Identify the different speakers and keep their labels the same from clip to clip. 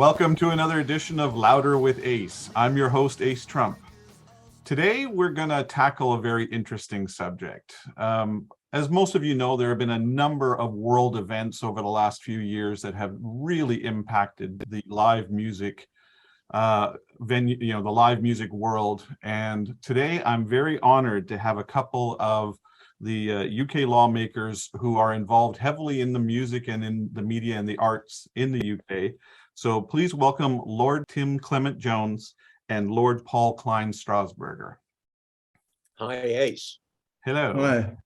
Speaker 1: Welcome to another edition of Louder with Ace. I'm your host, Ace Trump. Today, we're going to tackle a very interesting subject. As most of you know, there have been a number of world events over the last few years that have really impacted the live music venue, the live music world. And today, I'm very honored to have a couple of the UK lawmakers who are involved heavily in the music and in the media and the arts in the UK. So please welcome Lord Tim Clement-Jones and Lord Paul Strasburger.
Speaker 2: Hi, Ace.
Speaker 1: Hello.
Speaker 3: Hi.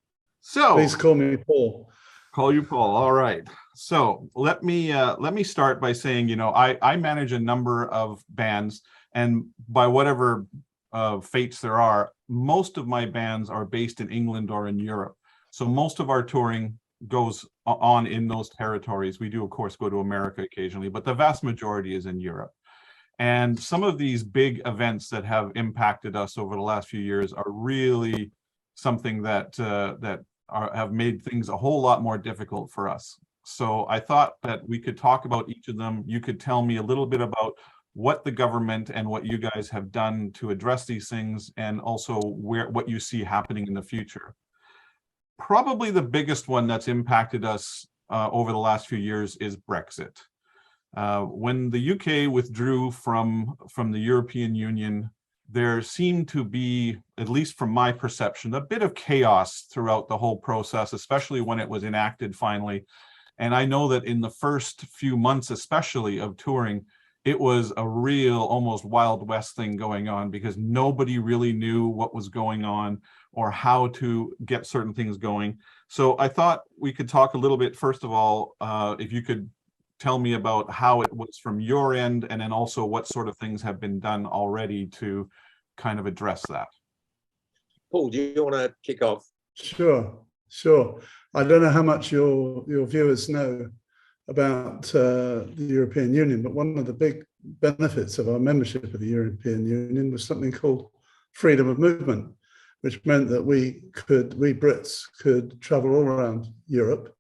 Speaker 1: So
Speaker 3: please call me Paul.
Speaker 1: Call you Paul. All right. So let me start by saying, I manage a number of bands, and by whatever fates there are, most of my bands are based in England or in Europe. So most of our touring goes on in those territories. We do, of course, go to America occasionally, but the vast majority is in Europe. And some of these big events that have impacted us over the last few years are really something that have made things a whole lot more difficult for us. So I thought that we could talk about each of them. You could tell me a little bit about what the government and what you guys have done to address these things, and also what you see happening in the future. Probably the biggest one that's impacted us over the last few years is Brexit. When the UK withdrew from the European Union, there seemed to be, at least from my perception, a bit of chaos throughout the whole process, especially when it was enacted finally. And I know that in the first few months, especially of touring, it was a real, almost Wild West thing going on, because nobody really knew what was going on or how to get certain things going. So I thought we could talk a little bit, first of all, if you could tell me about how it was from your end, and then also what sort of things have been done already to kind of address that.
Speaker 2: Paul, do you want to kick off?
Speaker 3: Sure. I don't know how much your viewers know about the European Union, but one of the big benefits of our membership of the European Union was something called freedom of movement, which meant that we Brits could travel all around Europe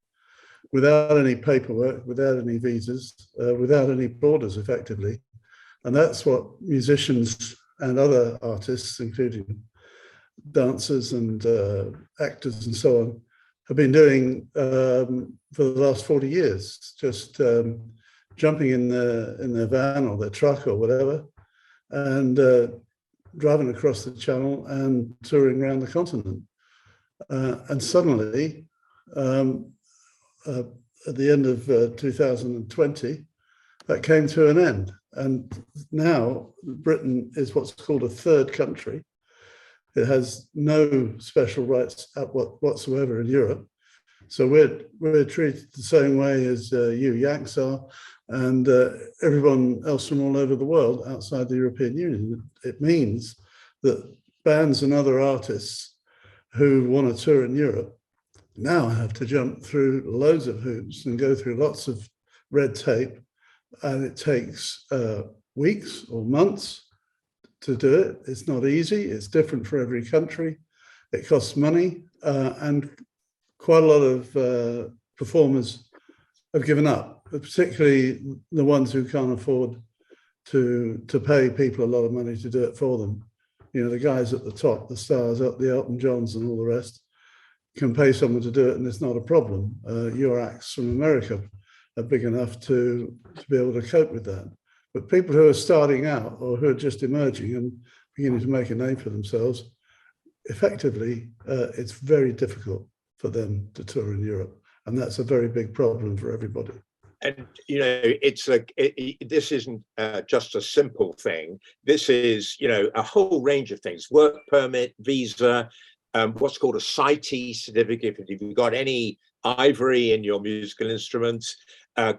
Speaker 3: without any paperwork, without any visas, without any borders, effectively. And that's what musicians and other artists, including dancers and actors and so on, have been doing for the last 40 years, just jumping in their van or their truck or whatever, and driving across the channel and touring around the continent. And suddenly, at the end of 2020, that came to an end. And now Britain is what's called a third country. It has no special rights whatsoever in Europe. So we're treated the same way as you Yanks are, and everyone else from all over the world outside the European Union. It means that bands and other artists who want to tour in Europe now have to jump through loads of hoops and go through lots of red tape, and it takes weeks or months to do it. It's not easy. It's different for every country. It costs money, and quite a lot of performers have given up, particularly the ones who can't afford to pay people a lot of money to do it for them. The guys at the top, the stars, the Elton Johns and all the rest, can pay someone to do it, and it's not a problem. Your acts from America are big enough to be able to cope with that. But people who are starting out or who are just emerging and beginning to make a name for themselves, effectively, it's very difficult for them to tour in Europe. And that's a very big problem for everybody.
Speaker 2: And, it's like, this isn't just a simple thing. This is, a whole range of things: work permit, visa, what's called a CITE certificate, if you've got any ivory in your musical instruments,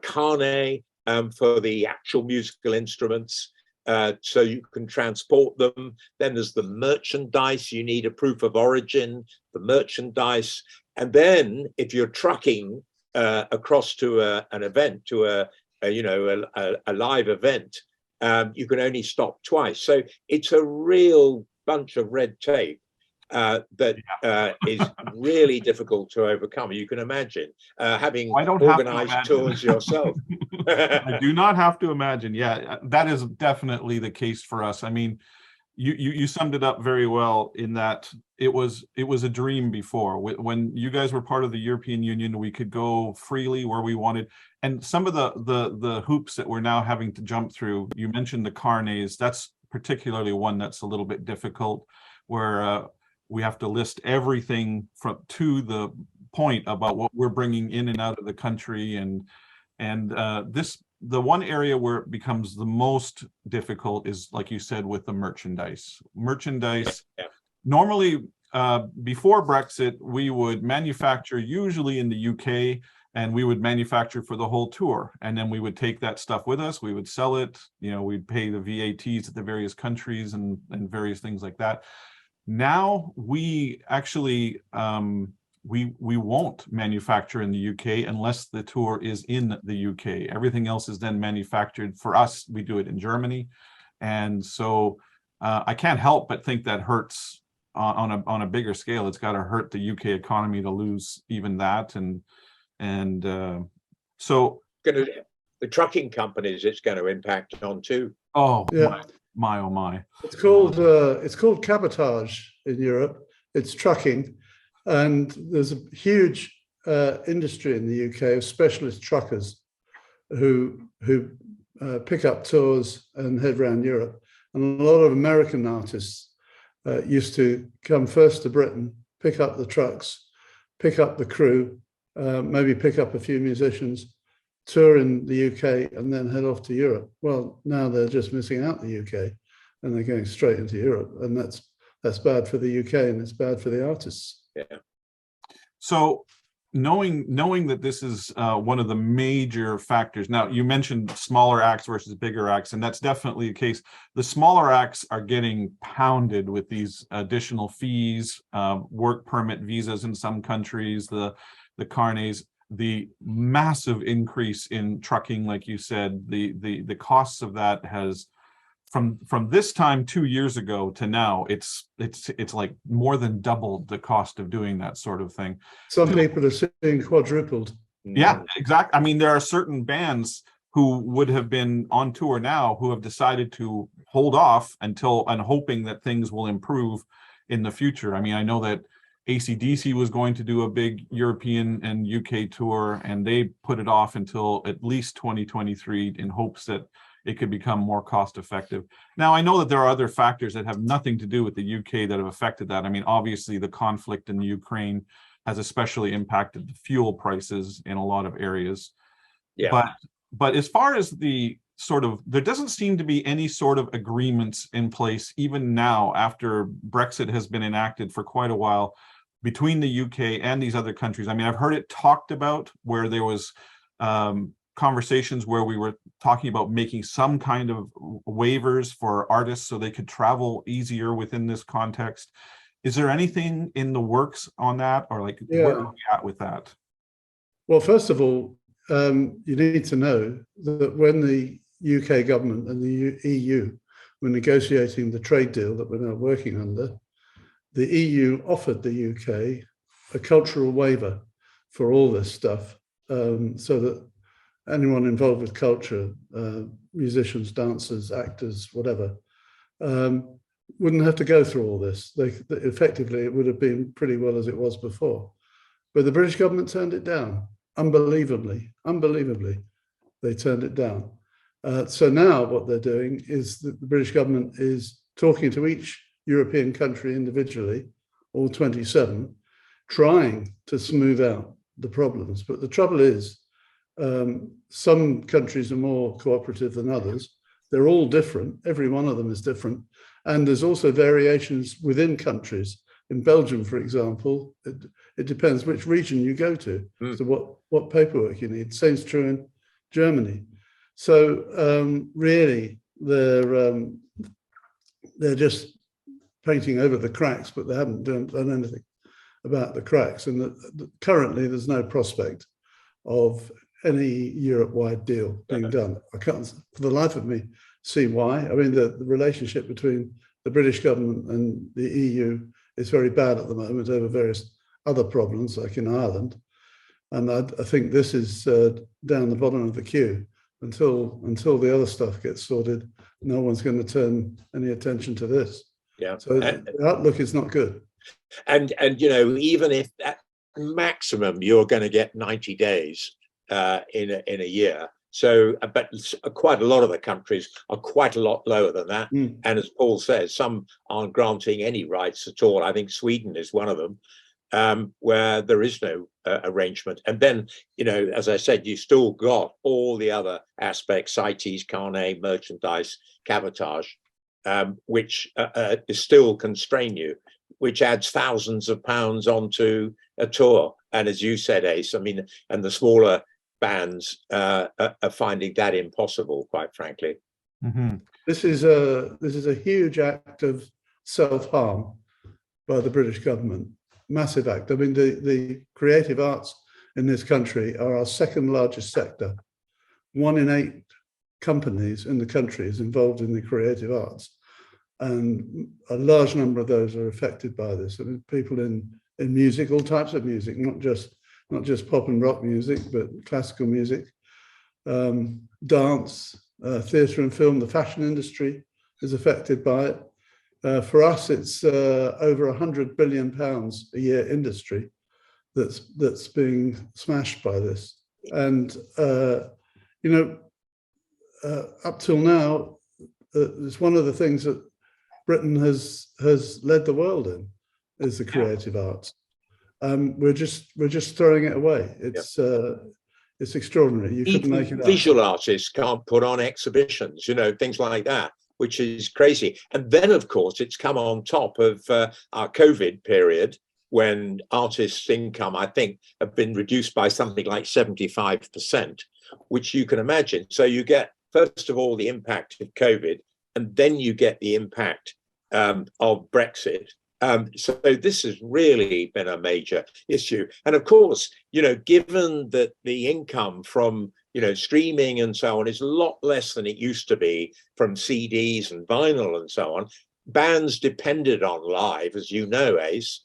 Speaker 2: carnet for the actual musical instruments, so you can transport them. Then there's the merchandise. You need a proof of origin, the merchandise. And then if you're trucking across to an event, to a live event, you can only stop twice. So it's a real bunch of red tape. that is really difficult to overcome. You can imagine having
Speaker 1: I don't have to
Speaker 2: organized
Speaker 1: imagine.
Speaker 2: tours yourself.
Speaker 1: I do not have to imagine. Yeah, that is definitely the case for us. I mean, you summed it up very well in that it was a dream before. When you guys were part of the European Union, we could go freely where we wanted. And some of the hoops that we're now having to jump through, you mentioned the carnets, that's particularly one that's a little bit difficult, where we have to list everything from to the point about what we're bringing in and out of the country. And the one area where it becomes the most difficult is, like you said, with the merchandise.
Speaker 2: Yeah.
Speaker 1: Normally, before Brexit, we would manufacture usually in the UK, and we would manufacture for the whole tour. And then we would take that stuff with us, we would sell it, we'd pay the VATs at the various countries and various things like that. Now we actually, we won't manufacture in the UK unless the tour is in the UK. Everything else is then manufactured for us. We do it in Germany. And so I can't help but think that hurts on a bigger scale. It's got to hurt the UK economy to lose even that. And so
Speaker 2: the trucking companies it's going to impact on too.
Speaker 1: Oh,
Speaker 3: yeah.
Speaker 1: Oh my.
Speaker 3: It's called cabotage in Europe. It's trucking. And there's a huge industry in the UK of specialist truckers who pick up tours and head around Europe. And a lot of American artists used to come first to Britain, pick up the trucks, pick up the crew, maybe pick up a few musicians, tour in the UK, and then head off to Europe. Well, now they're just missing out the UK, and they're going straight into Europe, and that's bad for the UK, and it's bad for the artists.
Speaker 2: Yeah.
Speaker 1: So knowing that this is one of the major factors. Now, you mentioned smaller acts versus bigger acts, and that's definitely the case. The smaller acts are getting pounded with these additional fees, work permit visas in some countries, the carnets, the massive increase in trucking, like you said, the costs of that has from this time 2 years ago to now, it's like more than doubled the cost of doing that sort of thing.
Speaker 3: Some people are seeing quadrupled.
Speaker 1: Yeah, exactly. I mean, there are certain bands who would have been on tour now who have decided to hold off until and hoping that things will improve in the future. I mean, I know that AC/DC was going to do a big European and UK tour, and they put it off until at least 2023 in hopes that it could become more cost effective. Now, I know that there are other factors that have nothing to do with the UK that have affected that. I mean, obviously the conflict in the Ukraine has especially impacted the fuel prices in a lot of areas.
Speaker 2: Yeah.
Speaker 1: But as far as the sort of, there doesn't seem to be any sort of agreements in place, even now after Brexit has been enacted for quite a while, between the UK and these other countries. I mean, I've heard it talked about where there was conversations where we were talking about making some kind of waivers for artists so they could travel easier within this context. Is there anything in the works on that, or like where are we at with that?
Speaker 3: Well, first of all, you need to know that when the UK government and the EU were negotiating the trade deal that we're now working under, the EU offered the UK a cultural waiver for all this stuff, so that anyone involved with culture, musicians, dancers, actors, whatever, wouldn't have to go through all this. Effectively, it would have been pretty well as it was before. But the British government turned it down, unbelievably, they turned it down. So now what they're doing is that the British government is talking to each European country individually, all 27, trying to smooth out the problems. But the trouble is, some countries are more cooperative than others. They're all different. Every one of them is different. And there's also variations within countries. In Belgium, for example, it depends which region you go to, so what paperwork you need. Same's true in Germany. So really, they're just painting over the cracks, but they haven't done anything about the cracks. And currently, there's no prospect of any Europe-wide deal being done. I can't, for the life of me, see why. I mean, the relationship between the British government and the EU is very bad at the moment over various other problems, like in Ireland. And I think this is down the bottom of the queue. Until the other stuff gets sorted, no one's going to turn any attention to this.
Speaker 2: Yeah.
Speaker 3: So the outlook is not good.
Speaker 2: And even if at maximum you're going to get 90 days in a year. So, but quite a lot of the countries are quite a lot lower than that. And as Paul says, some aren't granting any rights at all. I think Sweden is one of them, where there is no arrangement. And then, as I said, you still got all the other aspects, CITES, carnet, merchandise, cabotage, which still constrain you, which adds thousands of pounds onto a tour. And as you said, Ace, I mean, and the smaller bands are finding that impossible, quite frankly.
Speaker 1: Mm-hmm.
Speaker 3: This is a huge act of self-harm by the British government. Massive act. I mean, the creative arts in this country are our second largest sector. 1 in 8 companies in the country is involved in the creative arts, and a large number of those are affected by this. I mean, people in music, all types of music, not just pop and rock music, but classical music, dance, theatre and film. The fashion industry is affected by it. For us, it's over £100 billion a year industry that's being smashed by this. And up till now, it's one of the things that Britain has led the world in, is the creative arts. We're just throwing it away. It's extraordinary. You couldn't make it up.
Speaker 2: Visual artists can't put on exhibitions, things like that, which is crazy. And then, of course, it's come on top of our COVID period, when artists' income, I think, have been reduced by something like 75%, which you can imagine. So you get, first of all, the impact of COVID, and then you get the impact of Brexit. So this has really been a major issue. And of course, given that the income from streaming and so on is a lot less than it used to be from CDs and vinyl and so on, bands depended on live, as you know, Ace,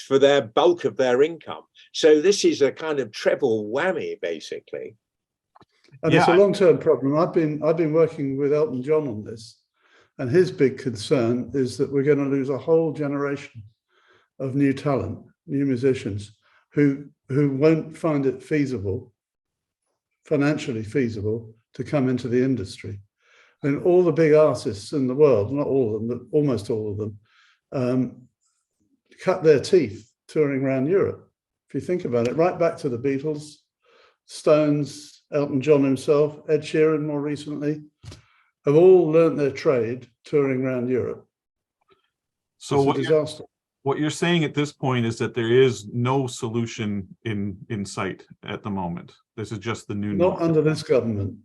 Speaker 2: for their bulk of their income. So this is a kind of treble whammy, basically.
Speaker 3: And it's a long-term problem. I've been working with Elton John on this, and his big concern is that we're going to lose a whole generation of new talent, new musicians, who won't find it financially feasible, to come into the industry. And all the big artists in the world, not all of them, but almost all of them, cut their teeth touring around Europe. If you think about it, right back to the Beatles, Stones, Elton John himself, Ed Sheeran more recently, have all learnt their trade touring around Europe.
Speaker 1: So what you're saying at this point is that there is no solution in sight at the moment. This is just the new
Speaker 3: norm. Not under this government.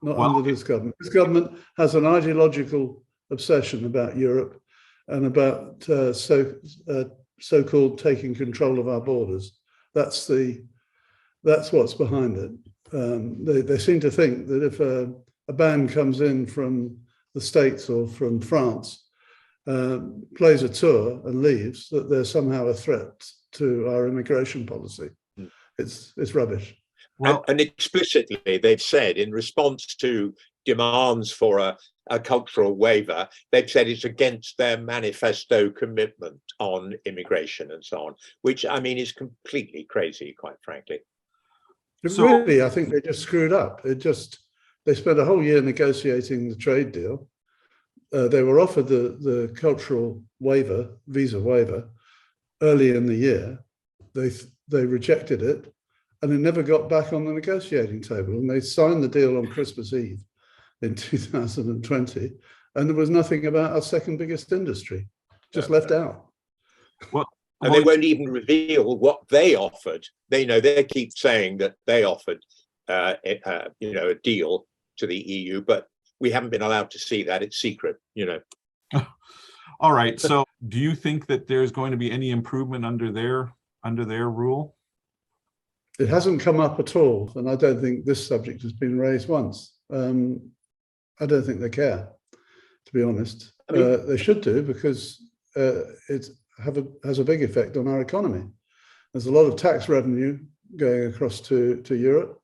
Speaker 3: Under this government. This government has an ideological obsession about Europe and about so-called taking control of our borders. That's what's behind it. They seem to think that if a band comes in from the States or from France, plays a tour and leaves, that they're somehow a threat to our immigration policy. It's rubbish.
Speaker 2: Well, and explicitly, they've said, in response to demands for a cultural waiver, they've said it's against their manifesto commitment on immigration and so on, which, I mean, is completely crazy, quite frankly.
Speaker 3: Really, I think they just screwed up. They spent a whole year negotiating the trade deal. They were offered the cultural waiver, visa waiver, early in the year. They rejected it, and it never got back on the negotiating table. And they signed the deal on Christmas Eve in 2020, and there was nothing about our second biggest industry, just left out.
Speaker 2: Well, and they won't even reveal what they offered. They keep saying that they offered, a deal to the EU, but we haven't been allowed to see that. It's secret,
Speaker 1: All right. So do you think that there's going to be any improvement under their rule?
Speaker 3: It hasn't come up at all. And I don't think this subject has been raised once. I don't think they care, to be honest. They should do, because it has a big effect on our economy. There's a lot of tax revenue going across to Europe,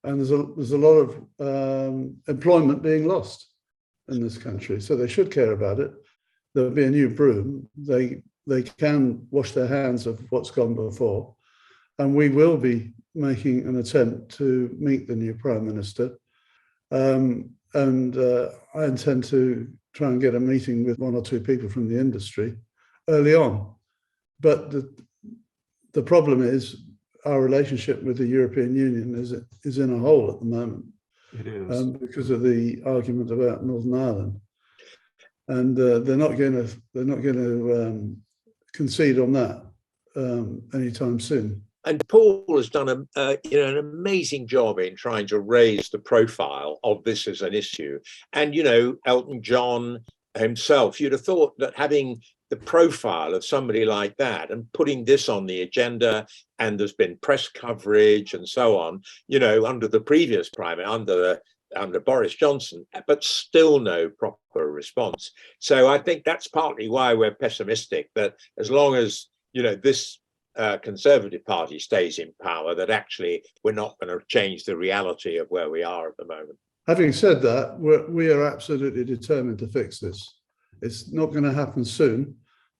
Speaker 3: and there's a lot of employment being lost in this country. So they should care about it. There'll be a new broom. They can wash their hands of what's gone before, and we will be making an attempt to meet the new Prime Minister. I intend to try and get a meeting with one or two people from the industry early on. But the problem is our relationship with the European Union is in a hole at the moment.
Speaker 1: It is.
Speaker 3: Because of the argument about Northern Ireland, and they're not going to concede on that anytime soon.
Speaker 2: And Paul has done an amazing job in trying to raise the profile of this as an issue. And, Elton John himself, you'd have thought that having the profile of somebody like that and putting this on the agenda, and there's been press coverage and so on, under the previous under Boris Johnson, but still no proper response. So I think that's partly why we're pessimistic, that as long as, this Conservative Party stays in power, that actually we're not going to change the reality of where we are at the moment.
Speaker 3: Having said that, we are absolutely determined to fix this. It's not going to happen soon,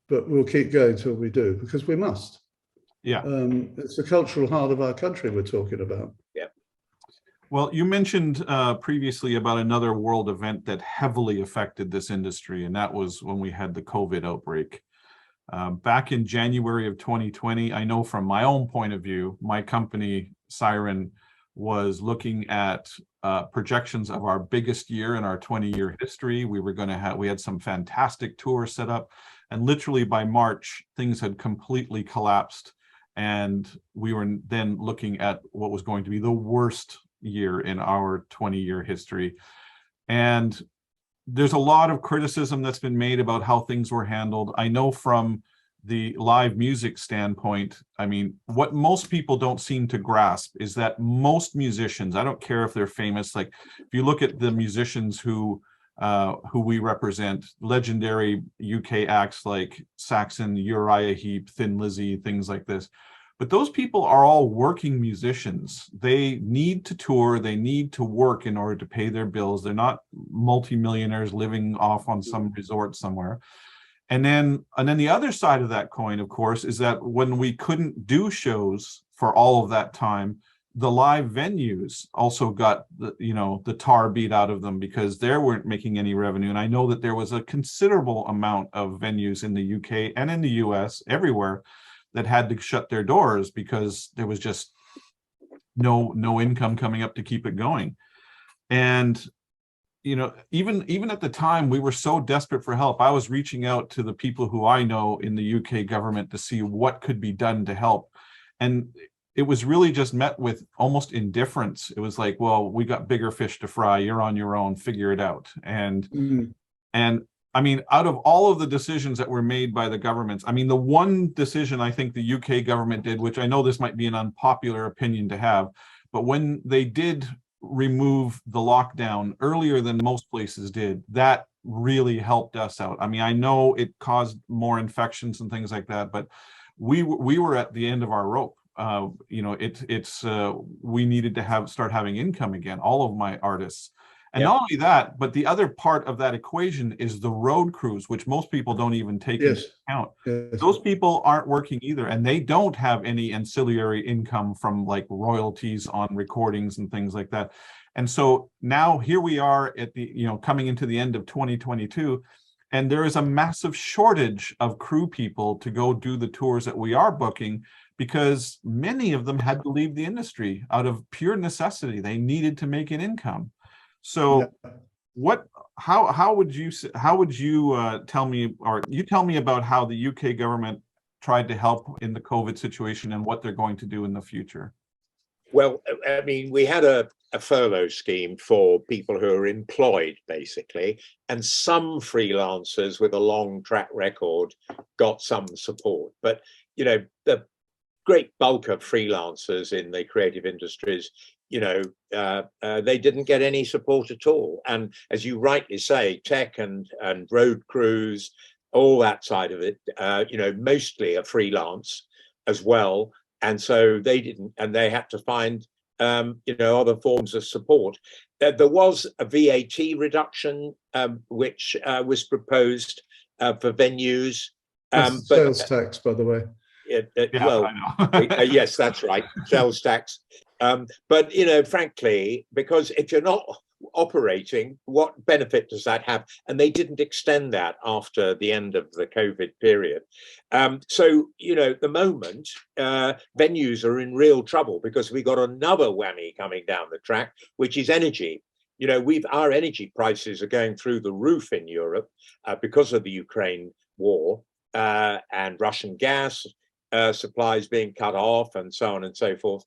Speaker 3: but we'll keep going till we do, because we must.
Speaker 1: Yeah.
Speaker 3: It's the cultural heart of our country we're talking about.
Speaker 2: Yeah.
Speaker 1: Well, you mentioned previously about another world event that heavily affected this industry, and that was when we had the COVID outbreak. Back in January of 2020, I know from my own point of view, my company, Siren, was looking at projections of our biggest year in our 20-year history. We had some fantastic tours set up, and literally by March, things had completely collapsed. And we were then looking at what was going to be the worst year in our 20-year history. And there's a lot of criticism that's been made about how things were handled. I know from the live music standpoint, I mean, what most people don't seem to grasp is that most musicians, I don't care if they're famous, like if you look at the musicians who we represent, legendary UK acts like Saxon, Uriah Heep, Thin Lizzy, things like this. But those people are all working musicians. They need to tour, they need to work in order to pay their bills. They're not multimillionaires living off on some resort somewhere. And then the other side of that coin, of course, is that when we couldn't do shows for all of that time, the live venues also got the tar beat out of them because they weren't making any revenue. And I know that there was a considerable amount of venues in the UK and in the US, everywhere, that had to shut their doors because there was just no income coming up to keep it going. And even at the time, we were so desperate for help. I was reaching out to the people who I know in the UK government to see what could be done to help. And it was really just met with almost indifference. It was like, well, we got bigger fish to fry. You're on your own, figure it out. And I mean, out of all of the decisions that were made by the governments, I mean, the one decision I think the UK government did, which I know this might be an unpopular opinion to have, but when they did remove the lockdown earlier than most places did, that really helped us out. I mean, I know it caused more infections and things like that, but we were at the end of our rope. We needed to start having income again, all of my artists. And not only that, but the other part of that equation is the road crews, which most people don't even take into account.
Speaker 3: Yes.
Speaker 1: Those people aren't working either, and they don't have any ancillary income from like royalties on recordings and things like that. And so now here we are at the, coming into the end of 2022, and there is a massive shortage of crew people to go do the tours that we are booking, because many of them had to leave the industry out of pure necessity. They needed to make an income. So how would you tell me, or you tell me about how the UK government tried to help in the COVID situation and what they're going to do in the future?
Speaker 2: Well, I mean, we had a furlough scheme for people who are employed, basically, and some freelancers with a long track record got some support. But, the great bulk of freelancers in the creative industries, they didn't get any support at all. And as you rightly say, tech and road crews, all that side of it, mostly a freelance as well. And so they didn't, and they had to find, other forms of support. There was a VAT reduction, which was proposed for venues.
Speaker 3: That's sales tax, by the way.
Speaker 2: Yes, that's right, sales tax. But, frankly, because if you're not operating, what benefit does that have? And they didn't extend that after the end of the COVID period. So, at the moment, venues are in real trouble because we got another whammy coming down the track, which is energy. Our energy prices are going through the roof in Europe because of the Ukraine war and Russian gas supplies being cut off and so on and so forth.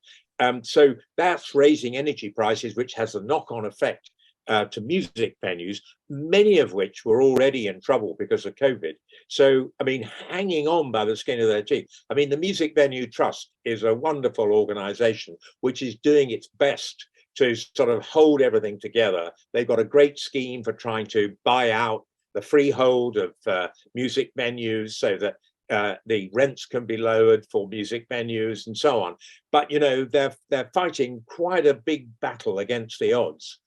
Speaker 2: So that's raising energy prices, which has a knock-on effect to music venues, many of which were already in trouble because of COVID. So, hanging on by the skin of their teeth. The Music Venue Trust is a wonderful organization which is doing its best to sort of hold everything together. They've got a great scheme for trying to buy out the freehold of music venues so that the rents can be lowered for music venues and so on. But, they're fighting quite a big battle against the odds,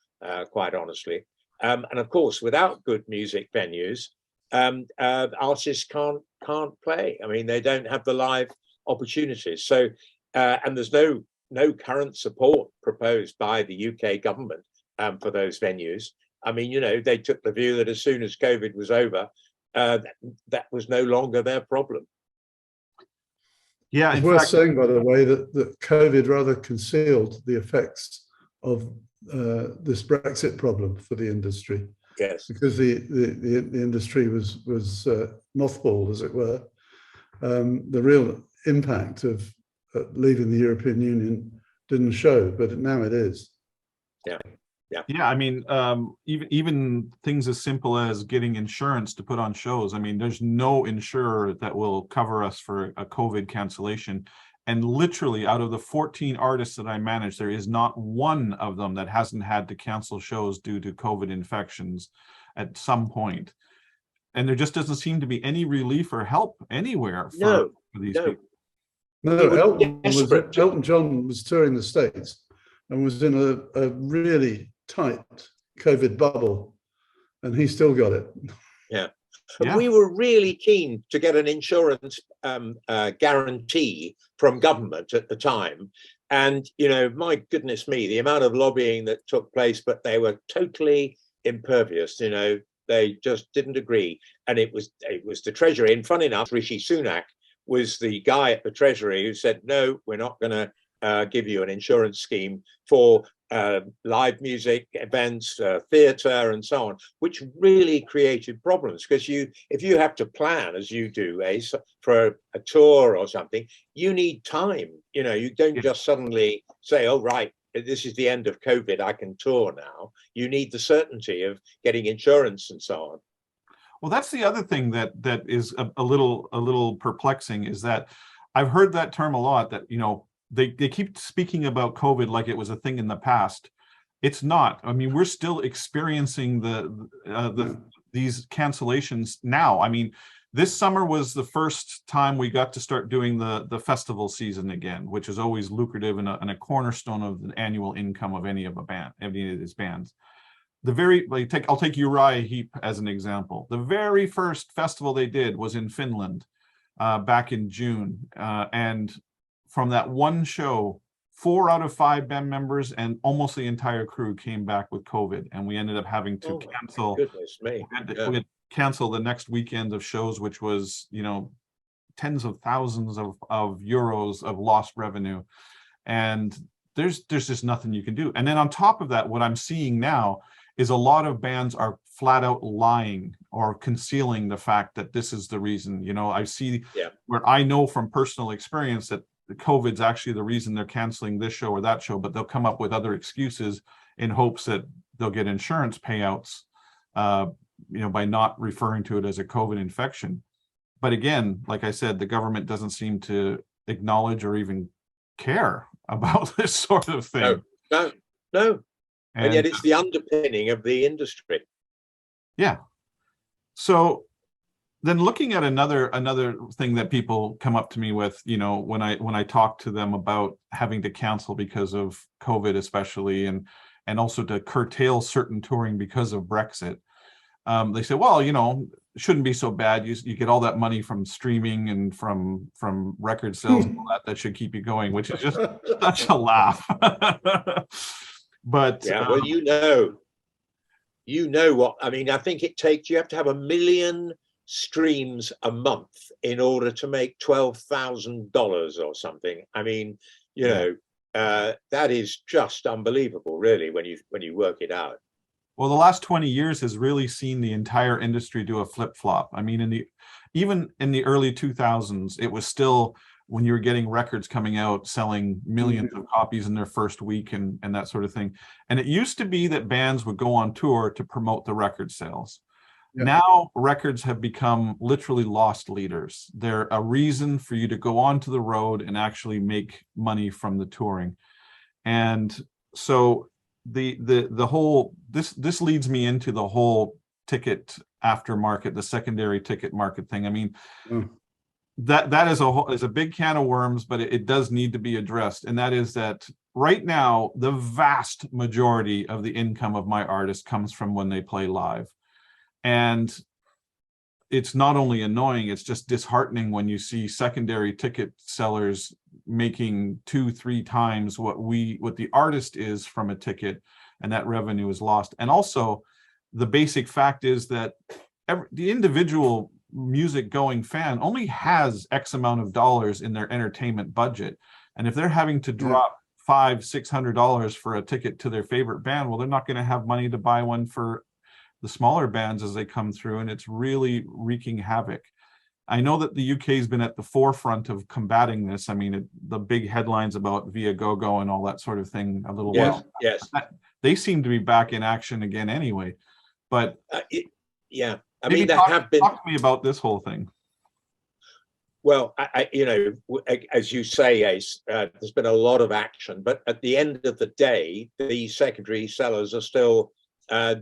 Speaker 2: quite honestly. And of course, without good music venues, artists can't play. They don't have the live opportunities. So, and there's no current support proposed by the UK government for those venues. They took the view that as soon as COVID was over, that was no longer their problem.
Speaker 3: Yeah, it's worth saying, by the way, that COVID rather concealed the effects of this Brexit problem for the industry.
Speaker 2: Yes,
Speaker 3: because the industry was mothballed, as it were. The real impact of leaving the European Union didn't show, but now it is.
Speaker 1: Yeah, even things as simple as getting insurance to put on shows. There's no insurer that will cover us for a COVID cancellation. And literally, out of the 14 artists that I manage, there is not one of them that hasn't had to cancel shows due to COVID infections at some point. And there just doesn't seem to be any relief or help anywhere for these people.
Speaker 3: No, Elton John was touring the States and was in a really tight COVID bubble, and he still got it.
Speaker 2: Yeah. We were really keen to get an insurance guarantee from government at the time. And, my goodness me, the amount of lobbying that took place, but they were totally impervious. They just didn't agree. And it was the Treasury. And funny enough, Rishi Sunak was the guy at the Treasury who said, no, we're not going to give you an insurance scheme for live music events, theatre and so on, which really created problems because if you have to plan, as you do, Ace, for a tour or something, you need time. You don't just suddenly say, oh, right, this is the end of COVID, I can tour now. You need the certainty of getting insurance and so on.
Speaker 1: Well, that's the other thing that is a little perplexing, is that I've heard that term a lot, that, they keep speaking about COVID like it was a thing in the past. It's not. We're still experiencing these cancellations now. This summer was the first time we got to start doing the festival season again, which is always lucrative and a cornerstone of the annual income of any of these bands. I'll take Uriah Heep as an example. The very first festival they did was in Finland back in June, and from that one show, 4 out of 5 band members and almost the entire crew came back with COVID, and we ended up having to cancel.
Speaker 2: Goodness me!
Speaker 1: We had to cancel the next weekend of shows, which was tens of thousands of euros of lost revenue, and there's just nothing you can do. And then on top of that, what I'm seeing now is a lot of bands are flat out lying or concealing the fact that this is the reason. I see where I know from personal experience that the COVID's actually the reason they're canceling this show or that show, but they'll come up with other excuses in hopes that they'll get insurance payouts, by not referring to it as a COVID infection. But again, like I said, the government doesn't seem to acknowledge or even care about this sort of thing.
Speaker 2: No. And yet it's the underpinning of the industry.
Speaker 1: Yeah. So then looking at another thing that people come up to me with, when I talk to them about having to cancel because of COVID, especially, and also to curtail certain touring because of Brexit, they say, well, it shouldn't be so bad. You get all that money from streaming and from record sales, and all that should keep you going, which is just such a laugh. But
Speaker 2: yeah, well, what I mean. I think you have to have 1 million streams a month in order to make $12,000 or something. I mean, that is just unbelievable, really, when you work it out.
Speaker 1: Well, the last 20 years has really seen the entire industry do a flip-flop. I mean, even in the early 2000s, it was still, when you were getting records coming out selling millions of copies in their first week and that sort of thing. And it used to be that bands would go on tour to promote the record sales. Yeah. Now records have become literally lost leaders. They're a reason for you to go onto the road and actually make money from the touring. And so the whole, this leads me into the whole ticket aftermarket, the secondary ticket market thing. I mean, that is a big can of worms, but it does need to be addressed. And that is that right now, the vast majority of the income of my artist comes from when they play live. And it's not only annoying, it's just disheartening when you see secondary ticket sellers making 2-3 times what the artist is from a ticket, and that revenue is lost. And also, the basic fact is that the individual music going fan only has X amount of dollars in their entertainment budget. And if they're having to drop $500-600 for a ticket to their favorite band, well, they're not going to have money to buy one for the smaller bands as they come through, and it's really wreaking havoc. I know that the UK has been at the forefront of combating this. I mean, the big headlines about Viagogo and all that sort of thing a little while.
Speaker 2: Yes.
Speaker 1: They seem to be back in action again anyway. But
Speaker 2: yeah, I mean, there have been.
Speaker 1: Talk to me about this whole thing.
Speaker 2: Well, as you say, Ace, there's been a lot of action, but at the end of the day, the secondary sellers are still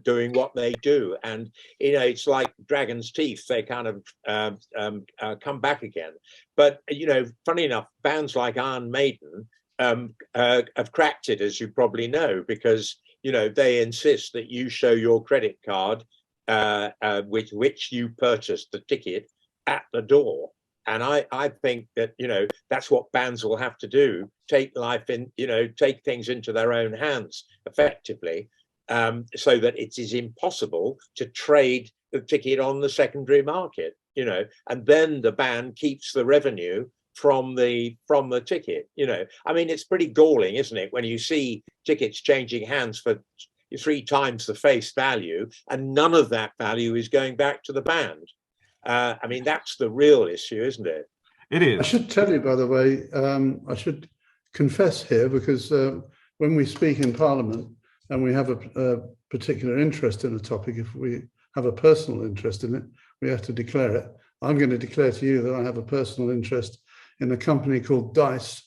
Speaker 2: doing what they do, and it's like dragon's teeth. They kind of come back again. But funny enough, bands like Iron Maiden have cracked it, as you probably know, because they insist that you show your credit card with which you purchased the ticket at the door. And I think that that's what bands will have to do: take life in, take things into their own hands effectively. So that it is impossible to trade the ticket on the secondary market, and then the band keeps the revenue from the ticket. I mean, it's pretty galling, isn't it, when you see tickets changing hands for 3 times the face value, and none of that value is going back to the band. I mean, that's the real issue, isn't it?
Speaker 1: It is.
Speaker 3: I should tell you, by the way, I should confess here, because when we speak in Parliament, and we have a particular interest in a topic, if we have a personal interest in it, we have to declare it. I'm going to declare to you that I have a personal interest in a company called Dice,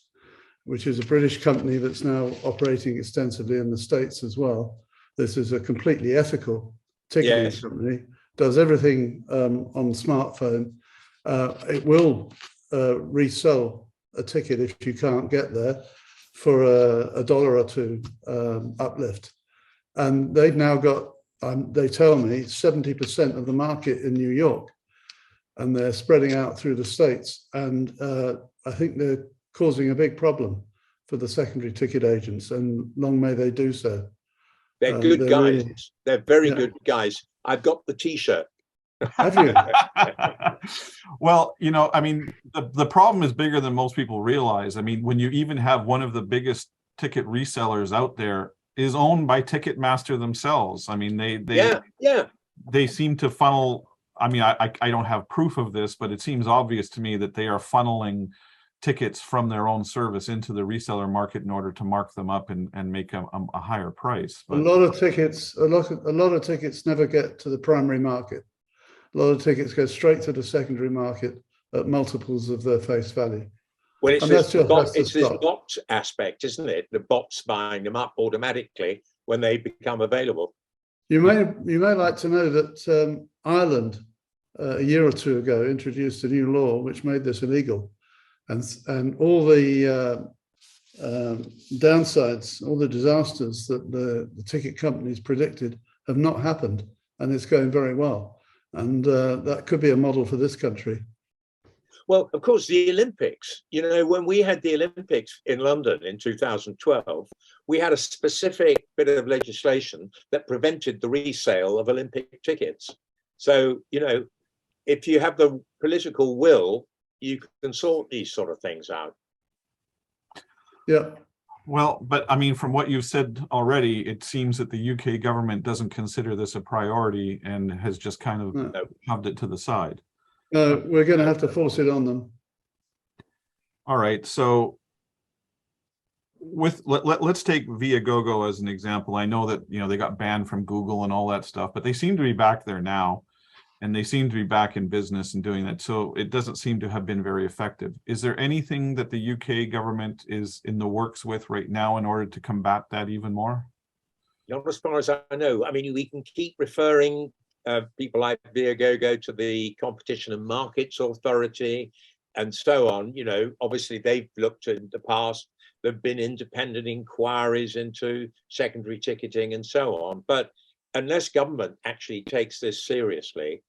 Speaker 3: which is a British company that's now operating extensively in the States as well. This is a completely ethical ticketing company, does everything on smartphone. It will resell a ticket if you can't get there, for $1 or $2 uplift. And they've now got, they tell me, 70% of the market in New York, and they're spreading out through the States. And I think they're causing a big problem for the secondary ticket agents, and long may they do so.
Speaker 2: They're good guys. Really, they're very good guys. I've got the T-shirt.
Speaker 3: Have you?
Speaker 1: Well, I mean, the problem is bigger than most people realize. I mean, when you even have one of the biggest ticket resellers out there is owned by Ticketmaster themselves. I mean, they seem to funnel. I mean, I don't have proof of this, but it seems obvious to me that they are funneling tickets from their own service into the reseller market in order to mark them up and make a higher price. But a lot of
Speaker 3: tickets never get to the primary market. A lot of tickets go straight to the secondary market at multiples of their face value.
Speaker 2: Well, it's this bot aspect, isn't it? The bots buying them up automatically when they become available.
Speaker 3: You may like to know that Ireland a year or two ago, introduced a new law which made this illegal. And all the downsides, all the disasters that the ticket companies predicted have not happened, and it's going very well. And that could be a model for this country.
Speaker 2: Well, of course, the Olympics, you know, when we had the Olympics in London in 2012, we had a specific bit of legislation that prevented the resale of Olympic tickets. So, you know, if you have the political will, you can sort these sort of things out.
Speaker 3: Yeah.
Speaker 1: Well, but I mean, from what you've said already, it seems that the UK government doesn't consider this a priority and has just kind of shoved it to the side.
Speaker 3: No, we're going to have to force it on them.
Speaker 1: All right. So let's take Viagogo as an example. I know that, you know, they got banned from Google and all that stuff, but they seem to be back there now, and they seem to be back in business and doing that. So it doesn't seem to have been very effective. Is there anything that the UK government is in the works with right now in order to combat that even more?
Speaker 2: Not as far as I know. I mean, we can keep referring people like Viagogo to the Competition and Markets Authority and so on. You know, obviously they've looked in the past. There've been independent inquiries into secondary ticketing and so on. But unless government actually takes this seriously,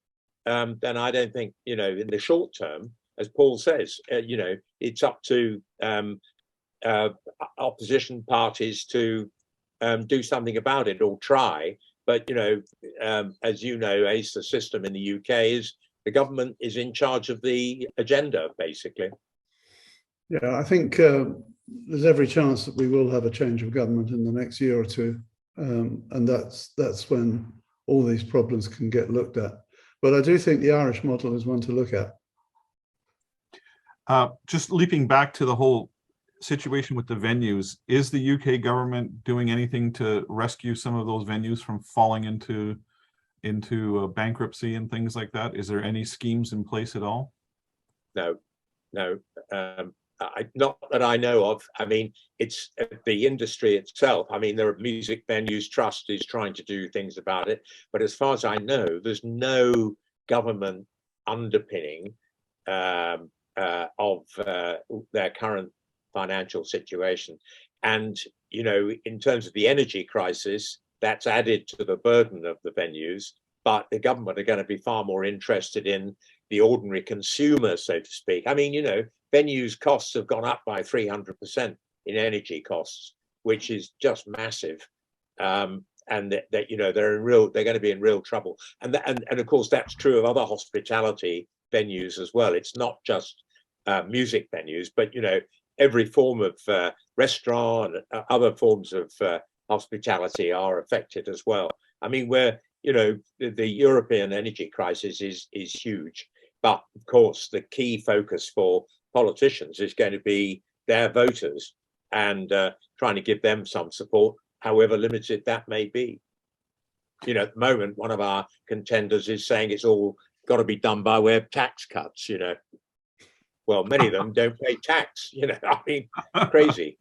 Speaker 2: then I don't think, you know, in the short term, as Paul says, you know, it's up to opposition parties to do something about it or try. But, you know, as you know, Ace, the system in the UK is the government is in charge of the agenda, basically.
Speaker 3: Yeah, I think there's every chance that we will have a change of government in the next year or two. And that's when all these problems can get looked at. But I do think the Irish model is one to look at.
Speaker 1: Just leaping back to the whole situation with the venues, is the UK government doing anything to rescue some of those venues from falling into bankruptcy and things like that? Is there any schemes in place at all?
Speaker 2: No. Not that I know of. I mean, it's the industry itself. I mean, there are Music Venues Trust is trying to do things about it, but as far as I know, there's no government underpinning of their current financial situation. And, you know, in terms of the energy crisis, that's added to the burden of the venues, but the government are going to be far more interested in the ordinary consumer, so to speak. I mean, you know, venues costs have gone up by 300% in energy costs, which is just massive. And that you know, they're going to be in real trouble. And of course, that's true of other hospitality venues as well. It's not just music venues, but, you know, every form of restaurant and other forms of hospitality are affected as well. I mean, you know, the European energy crisis is huge, but of course the key focus for politicians is going to be their voters and trying to give them some support, however limited that may be. You know, at the moment, one of our contenders is saying it's all got to be done by way of tax cuts, you know. Well, many of them don't pay tax, you know, I mean, crazy.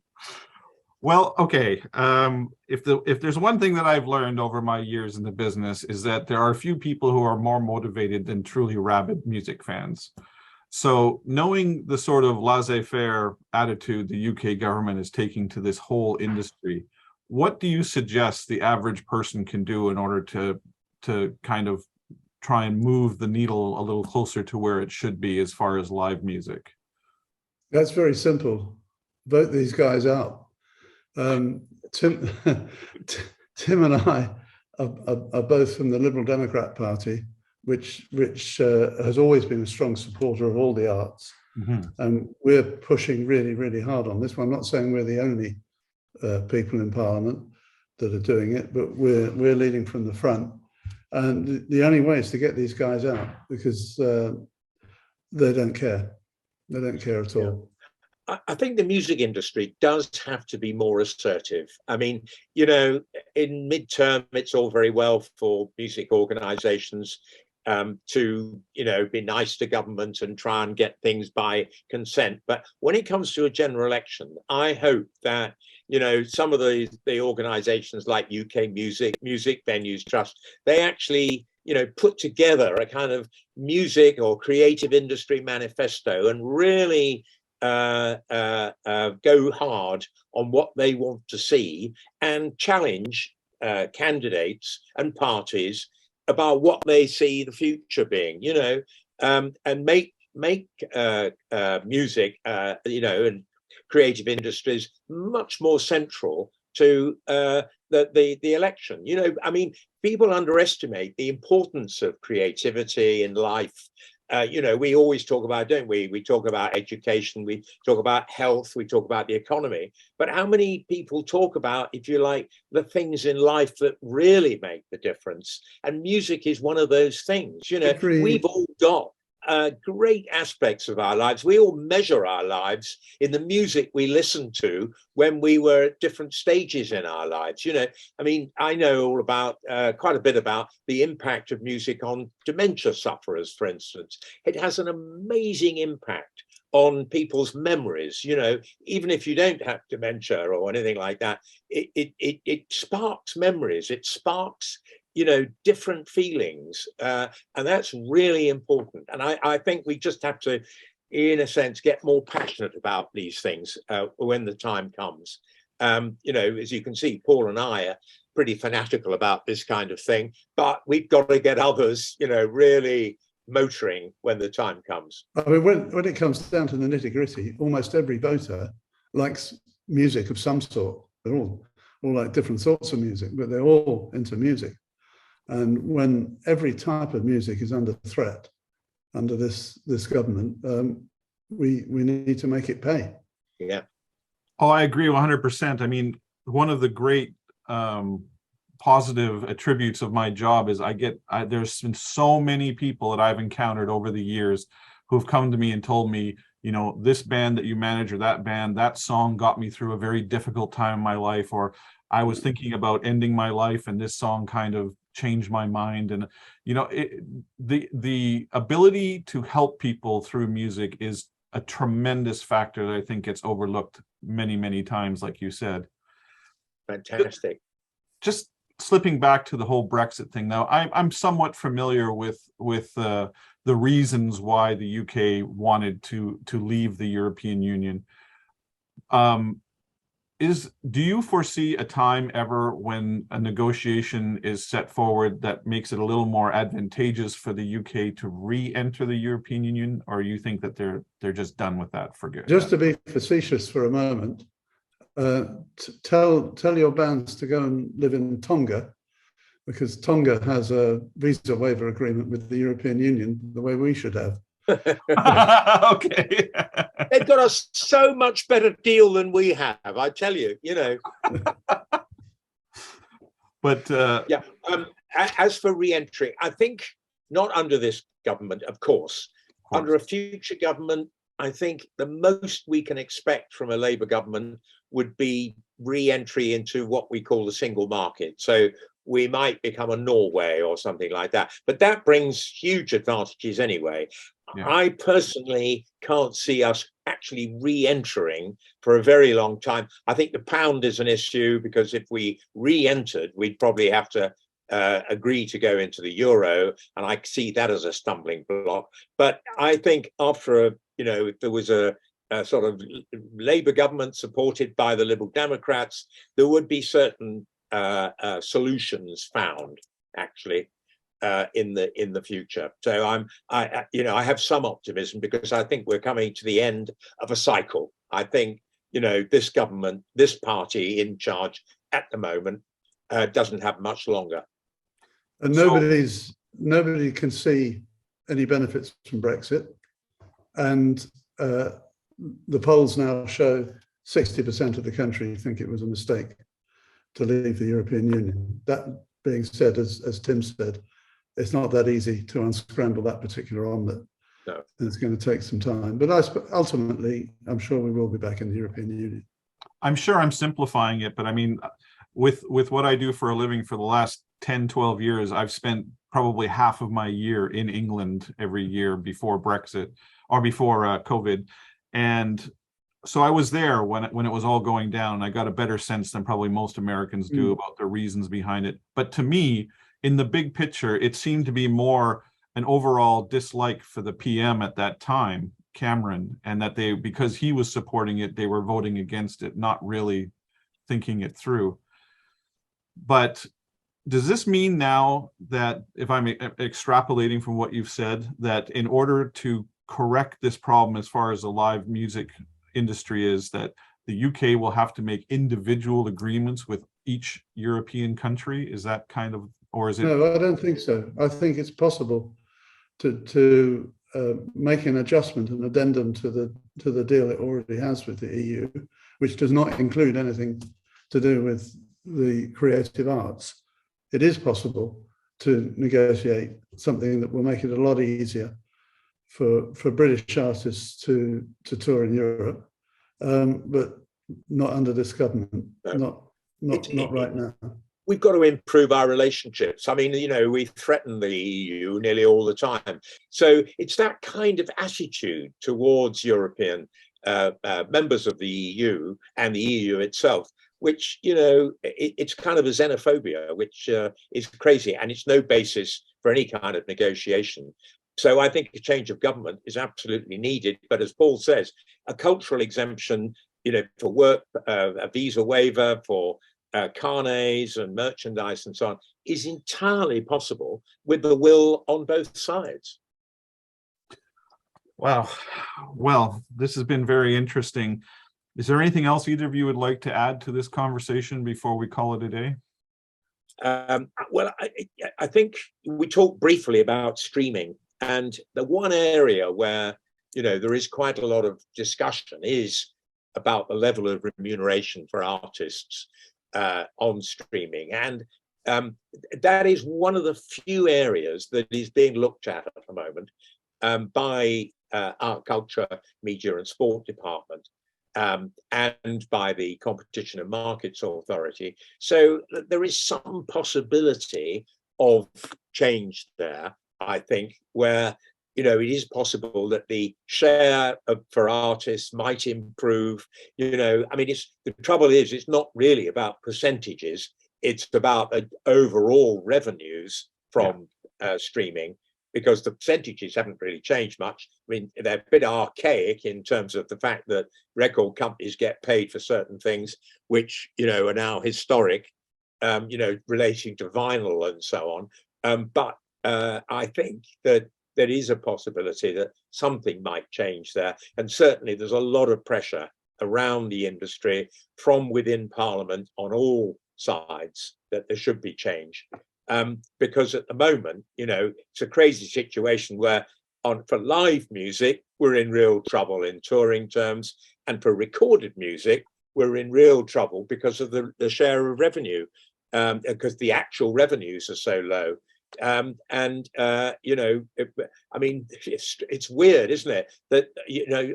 Speaker 1: Well, okay. If there's one thing that I've learned over my years in the business is that there are a few people who are more motivated than truly rabid music fans. So knowing the sort of laissez-faire attitude the UK government is taking to this whole industry, what do you suggest the average person can do in order to kind of try and move the needle a little closer to where it should be as far as live music?
Speaker 3: That's very simple. Vote these guys out. Tim and I are both from the Liberal Democrat Party, which has always been a strong supporter of all the arts.
Speaker 1: Mm-hmm.
Speaker 3: And we're pushing really, really hard on this one. I'm not saying we're the only people in Parliament that are doing it, but we're leading from the front. And the only way is to get these guys out, because they don't care. They don't care at all.
Speaker 2: I think the music industry does have to be more assertive. I mean, you know, in midterm, it's all very well for music organizations to, you know, be nice to government and try and get things by consent. But when it comes to a general election, I hope that, you know, some of the organizations like UK Music Venues Trust, they actually put together a kind of music or creative industry manifesto and really go hard on what they want to see and challenge candidates and parties about what they see the future being, and make music, and creative industries much more central to the election. People underestimate the importance of creativity in life. We always talk about, don't we? We talk about education, we talk about health, we talk about the economy. But how many people talk about, if you like, the things in life that really make the difference? And music is one of those things. We've all got great aspects of our lives. We all measure our lives in the music we listen to when we were at different stages in our lives. I know all about quite a bit about the impact of music on dementia sufferers, for instance. It has an amazing impact on people's memories. Even if you don't have dementia or anything like that, it sparks memories. It sparks different feelings, and that's really important. And I think we just have to, in a sense, get more passionate about these things when the time comes. As you can see, Paul and I are pretty fanatical about this kind of thing, but we've got to get others, really motoring when the time comes.
Speaker 3: I mean, when it comes down to the nitty-gritty, almost every voter likes music of some sort. They're all like different sorts of music, but they're all into music. And when every type of music is under threat under this government, we need to make it pay.
Speaker 2: Yeah.
Speaker 1: Oh, I agree 100%. I mean, one of the great positive attributes of my job is there's been so many people that I've encountered over the years who've come to me and told me, this band that you manage or that band, that song got me through a very difficult time in my life, or I was thinking about ending my life and this song kind of changed my mind. And the ability to help people through music is a tremendous factor that I think gets overlooked many times, like you said.
Speaker 2: Fantastic.
Speaker 1: Just slipping back to the whole Brexit thing now, I'm somewhat familiar with the reasons why the UK wanted to leave the European Union. Do you foresee a time ever when a negotiation is set forward that makes it a little more advantageous for the UK to re-enter the European Union, or you think that they're just done with that for good?
Speaker 3: Just to be facetious for a moment, tell your bands to go and live in Tonga, because Tonga has a visa waiver agreement with the European Union the way we should have.
Speaker 1: Okay.
Speaker 2: They've got a so much better deal than we have, I tell you.
Speaker 1: But
Speaker 2: yeah. As for re-entry, I think not under this government, of course. Under a future government, I think the most we can expect from a Labour government would be re-entry into what we call the single market. So we might become a Norway or something like that. But that brings huge advantages anyway. Yeah. I personally can't see us actually re-entering for a very long time. I think the pound is an issue, because if we re-entered, we'd probably have to agree to go into the euro, and I see that as a stumbling block. But I think after if there was a sort of Labour government supported by the Liberal Democrats, there would be certain solutions found actually in the future. So I have some optimism, because I think we're coming to the end of a cycle. I think this government, this party in charge at the moment, doesn't have much longer.
Speaker 3: And nobody can see any benefits from Brexit, and the polls now show 60% of the country think it was a mistake to leave the European Union. That being said, as Tim said, it's not that easy to unscramble that particular omelette.
Speaker 2: No.
Speaker 3: And it's going to take some time. But ultimately, I'm sure we will be back in the European Union.
Speaker 1: I'm sure I'm simplifying it, but I mean, with what I do for a living for the last 10, 12 years, I've spent probably half of my year in England every year before Brexit or before COVID. And so I was there when it was all going down, and I got a better sense than probably most Americans do about the reasons behind it. But to me, in the big picture, it seemed to be more an overall dislike for the PM at that time, Cameron, and that they, because he was supporting it, they were voting against it, not really thinking it through. But does this mean now that, if I'm extrapolating from what you've said, that in order to correct this problem as far as the live music industry is, that the UK will have to make individual agreements with each European country? Is that kind of, or is it?
Speaker 3: No, I don't think so. I think it's possible to make an adjustment, an addendum to the deal it already has with the EU, which does not include anything to do with the creative arts. It is possible to negotiate something that will make it a lot easier for British artists to tour in Europe, but not under this government,
Speaker 2: No.
Speaker 3: not right now.
Speaker 2: We've got to improve our relationships. I mean, we threaten the EU nearly all the time. So it's that kind of attitude towards European members of the EU and the EU itself, which, it's kind of a xenophobia, which is crazy, and it's no basis for any kind of negotiation. So I think a change of government is absolutely needed. But as Paul says, a cultural exemption, for work, a visa waiver for carnets and merchandise and so on, is entirely possible with the will on both sides.
Speaker 1: Wow. Well, this has been very interesting. Is there anything else either of you would like to add to this conversation before we call it a day?
Speaker 2: Well, I think we talked briefly about streaming, and the one area where there is quite a lot of discussion is about the level of remuneration for artists on streaming, and that is one of the few areas that is being looked at the moment by our culture, media and sport department, and by the Competition and Markets Authority. So there is some possibility of change there, I think, where it is possible that the share for artists might improve. I mean, the trouble is, it's not really about percentages. It's about overall revenues from streaming, because the percentages haven't really changed much. I mean, they're a bit archaic in terms of the fact that record companies get paid for certain things, which, are now historic, relating to vinyl and so on. But I think that there is a possibility that something might change there. And certainly there's a lot of pressure around the industry from within Parliament on all sides that there should be change. Because at the moment, it's a crazy situation where for live music, we're in real trouble in touring terms. And for recorded music, we're in real trouble because of the share of revenue, because the actual revenues are so low. I mean, it's weird, isn't it, that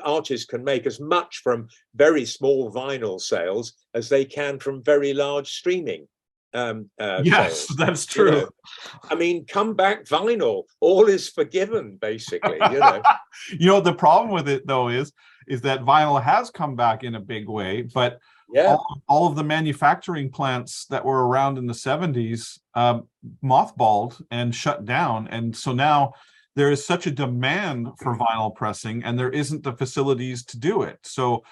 Speaker 2: artists can make as much from very small vinyl sales as they can from very large streaming
Speaker 1: yes,
Speaker 2: sales.
Speaker 1: that's true.
Speaker 2: I mean, come back vinyl, all is forgiven, basically.
Speaker 1: The problem with it though is that vinyl has come back in a big way, but all of the manufacturing plants that were around in the 70s mothballed and shut down. And so now there is such a demand for vinyl pressing, and there isn't the facilities to do it. So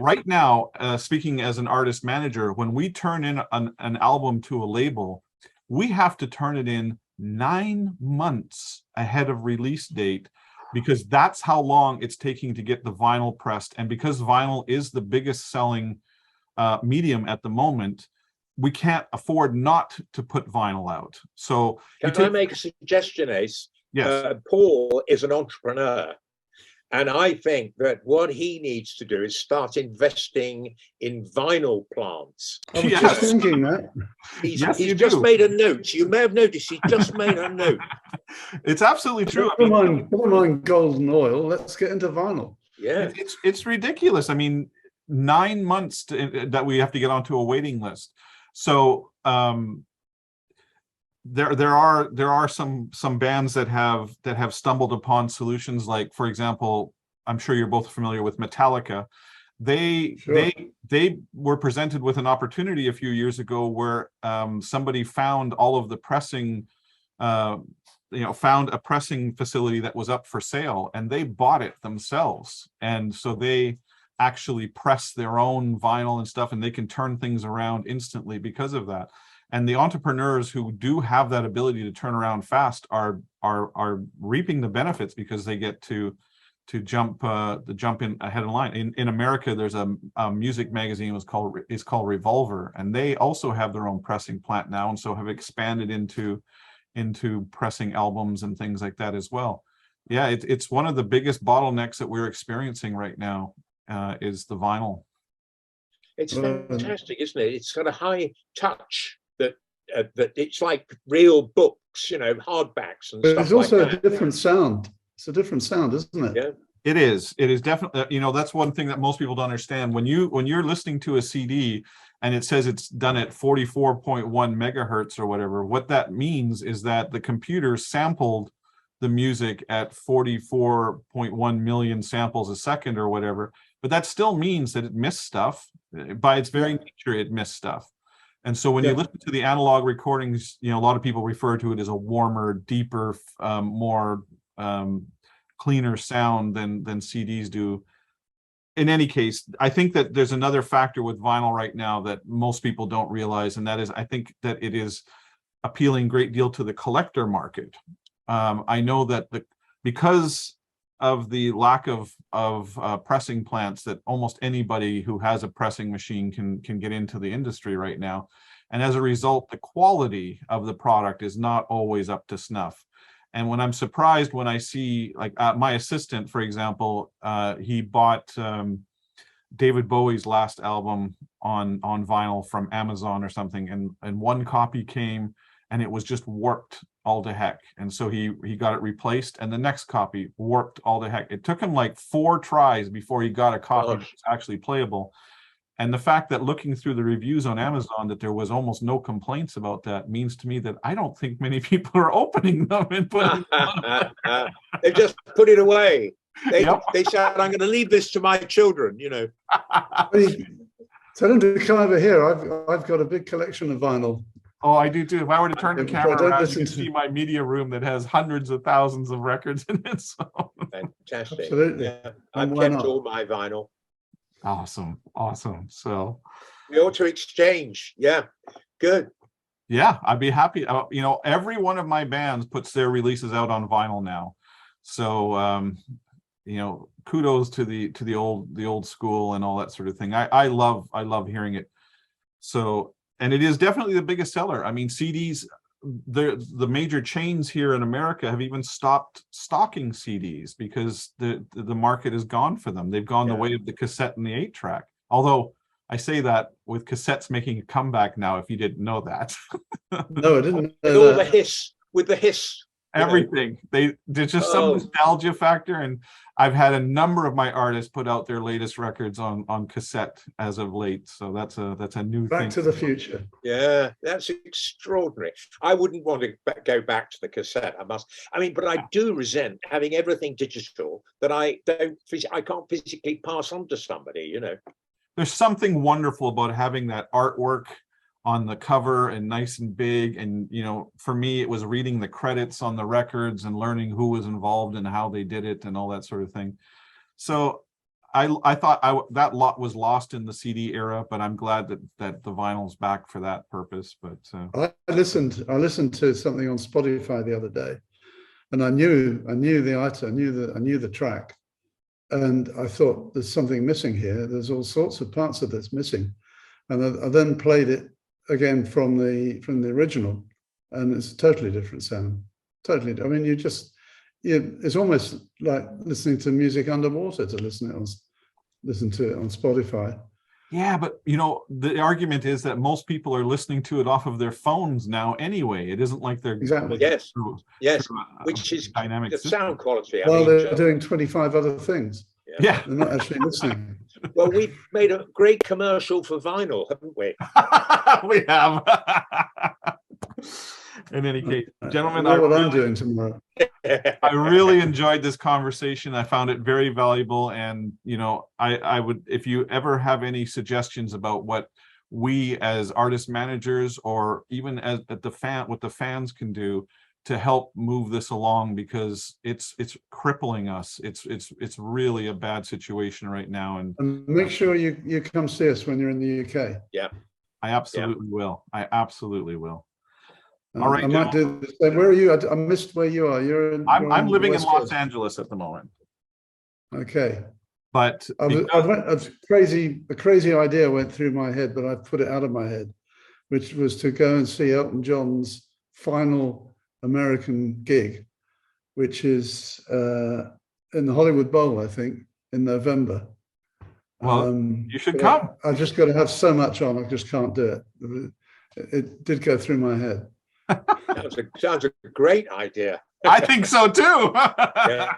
Speaker 1: right now, speaking as an artist manager, when we turn in an album to a label, we have to turn it in 9 months ahead of release date, because that's how long it's taking to get the vinyl pressed. And because vinyl is the biggest selling medium at the moment, we can't afford not to put vinyl out. So
Speaker 2: can I make a suggestion, Ace?
Speaker 1: Yes.
Speaker 2: Paul is an entrepreneur, and I think that what he needs to do is start investing in vinyl plants.
Speaker 3: I was just thinking that.
Speaker 2: He's just made a note. You may have noticed he just made a note.
Speaker 1: It's absolutely true.
Speaker 3: Never mind golden oil. Let's get into vinyl.
Speaker 2: Yeah,
Speaker 1: it's ridiculous. I mean, 9 months that we have to get onto a waiting list. So there are some bands that have stumbled upon solutions, like, for example, I'm sure you're both familiar with Metallica. They were presented with an opportunity a few years ago where somebody found all of the pressing found a pressing facility that was up for sale, and they bought it themselves. And so they actually press their own vinyl and stuff, and they can turn things around instantly because of that. And the entrepreneurs who do have that ability to turn around fast are reaping the benefits, because they get to jump in ahead of the line. In America, there's a music magazine is called Revolver, and they also have their own pressing plant now, and so have expanded into pressing albums and things like that as well. Yeah, it's one of the biggest bottlenecks that we're experiencing right now, is the vinyl.
Speaker 2: It's fantastic, isn't it? It's got a high touch that it's like real books, hardbacks and stuff like that.
Speaker 3: There's also a different sound. It's a different sound, isn't it?
Speaker 2: Yeah.
Speaker 1: It is definitely, that's one thing that most people don't understand. When you're listening to a CD and it says it's done at 44.1 megahertz or whatever, what that means is that the computer sampled the music at 44.1 million samples a second or whatever, but that still means that it missed stuff. By its very nature, it missed stuff. And so when you listen to the analog recordings, a lot of people refer to it as a warmer, deeper, more cleaner sound than CDs do. In any case, I think that there's another factor with vinyl right now that most people don't realize, and that is, I think that it is appealing a great deal to the collector market. I know that because of the lack of pressing plants, that almost anybody who has a pressing machine can get into the industry right now, and as a result, the quality of the product is not always up to snuff. And when I'm surprised when I see, like, my assistant, for example, he bought David Bowie's last album on vinyl from Amazon or something, and one copy came and it was just warped all to heck. And so he got it replaced, and the next copy warped all to heck. It took him like 4 tries before he got a copy that was actually playable. And the fact that looking through the reviews on Amazon that there was almost no complaints about that means to me that I don't think many people are opening them and putting them on.
Speaker 2: They just put it away. They said, I'm going to leave this to my children,
Speaker 3: Tell them to come over here. I've got a big collection of vinyl.
Speaker 1: Oh, I do too. If I were to turn the camera around, you can see my media room that has hundreds of thousands of records in it. So.
Speaker 2: Fantastic.
Speaker 3: Absolutely.
Speaker 2: Yeah. I've kept all my vinyl.
Speaker 1: Awesome. So
Speaker 2: we ought to exchange. Yeah, good.
Speaker 1: Yeah, I'd be happy. Every one of my bands puts their releases out on vinyl now. So kudos to the old school and all that sort of thing. I love hearing it. So, and it is definitely the biggest seller. I mean, CDs, the major chains here in America have even stopped stocking CDs because the market is gone for them. They've gone the way of the cassette and the 8-track. Although I say that with cassettes making a comeback now, if you didn't know that.
Speaker 3: No, I didn't know
Speaker 2: with all
Speaker 3: that.
Speaker 2: with the hiss.
Speaker 1: Everything. There's just some nostalgia factor, and I've had a number of my artists put out their latest records on cassette as of late. So that's a new thing.
Speaker 3: Back to the future.
Speaker 2: Yeah, that's extraordinary. I wouldn't want to go back to the cassette. But I do resent having everything digital that I can't physically pass on to somebody.
Speaker 1: There's something wonderful about having that artwork on the cover and nice and big, and for me it was reading the credits on the records and learning who was involved and how they did it and all that sort of thing. So I thought that lot was lost in the CD era, but I'm glad that the vinyl's back for that purpose. But
Speaker 3: I listened to something on Spotify the other day, and I knew the item, I knew the track, and I thought there's something missing here. There's all sorts of parts of this missing, and I then played it again from the original, and it's a totally different sound. Totally. I mean, it's almost like listening to music underwater to listen to it on Spotify.
Speaker 1: Yeah, but the argument is that most people are listening to it off of their phones now anyway. It isn't like they're
Speaker 3: exactly
Speaker 2: yes, which is
Speaker 1: dynamic
Speaker 2: the sound quality.
Speaker 3: They're doing 25 other things.
Speaker 1: Yeah.
Speaker 3: They're not actually listening.
Speaker 2: Well, we've made a great commercial for vinyl, haven't we?
Speaker 1: We have. In any case, gentlemen,
Speaker 3: I know what I'm doing tomorrow.
Speaker 1: I really enjoyed this conversation. I found it very valuable, and I would, if you ever have any suggestions about what we as artist managers, or even what the fans can do help move this along, because it's crippling us. It's really a bad situation right now, and
Speaker 3: make sure you come see us when you're in the UK.
Speaker 2: Yeah,
Speaker 1: I absolutely will. I absolutely will. All right,
Speaker 3: I might do the same. Where are you? I missed where you are.
Speaker 1: I'm living in Los
Speaker 3: Coast.
Speaker 1: Angeles at the moment,
Speaker 3: Okay.
Speaker 1: but
Speaker 3: a crazy idea went through my head, but I put it out of my head, which was to go and see Elton John's final American gig, which is in the Hollywood Bowl, I think, in November.
Speaker 1: well, you should come.
Speaker 3: I just got to have so much on, I just can't do it. It did go through my head.
Speaker 2: sounds a great idea.
Speaker 1: I think so too.
Speaker 2: Yeah.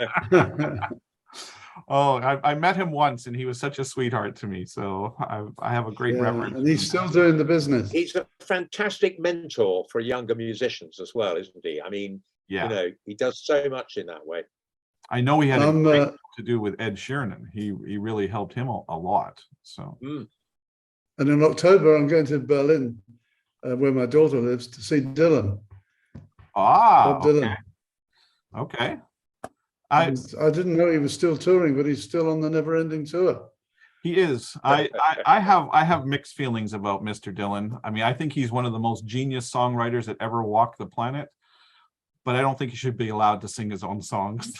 Speaker 1: Oh, I met him once, and he was such a sweetheart to me. So I have a great reverence.
Speaker 3: And he's still doing the business.
Speaker 2: He's a fantastic mentor for younger musicians as well, isn't he? I mean,
Speaker 1: Yeah,
Speaker 2: you know, he does so much in that way.
Speaker 1: I know he had a great deal to do with Ed Sheeran. He really helped him a lot. So,
Speaker 3: and in October, I'm going to Berlin, where my daughter lives, to see Dylan.
Speaker 1: Bob
Speaker 3: Dylan.
Speaker 1: Okay. Okay.
Speaker 3: I didn't know he was still touring, but he's still on the never-ending tour.
Speaker 1: He is. I have mixed feelings about Mr. Dylan. I mean, I think he's one of the most genius songwriters that ever walked the planet, but I don't think he should be allowed to sing his own songs.